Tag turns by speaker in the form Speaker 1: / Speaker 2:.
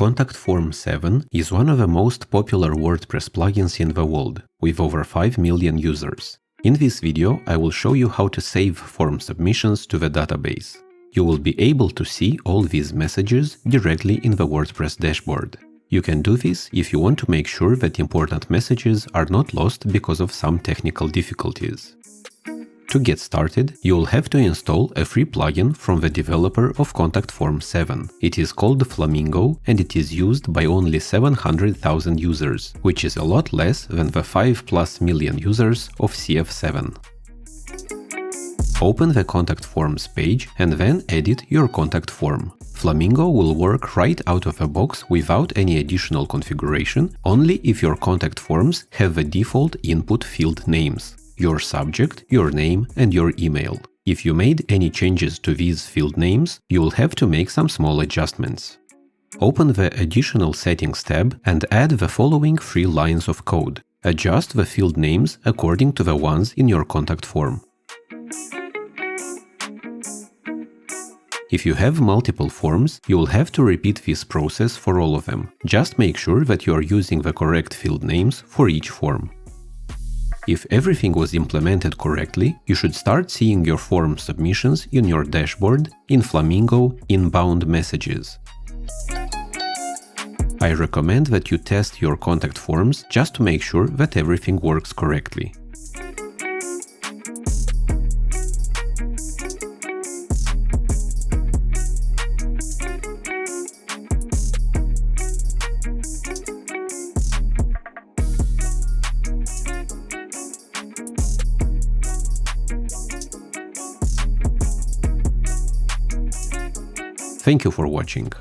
Speaker 1: Contact Form 7 is one of the most popular WordPress plugins in the world, with over 5 million users. In this video, I will show you how to save form submissions to the database. You will be able to see all these messages directly in the WordPress dashboard. You can do this if you want to make sure that important messages are not lost because of some technical difficulties. To get started, you will have to install a free plugin from the developer of Contact Form 7. It is called Flamingo and it is used by only 700,000 users, which is a lot less than the 5+ million users of CF7. Open the Contact Forms page and then edit your contact form. Flamingo will work right out of the box without any additional configuration, only if your contact forms have the default input field names: your subject, your name, and your email. If you made any changes to these field names, you will have to make some small adjustments. Open the Additional Settings tab and add the following 3 lines of code. Adjust the field names according to the ones in your contact form. If you have multiple forms, you will have to repeat this process for all of them. Just make sure that you are using the correct field names for each form. If everything was implemented correctly, you should start seeing your form submissions in your dashboard in Flamingo Inbound Messages. I recommend that you test your contact forms just to make sure that everything works correctly. Thank you for watching.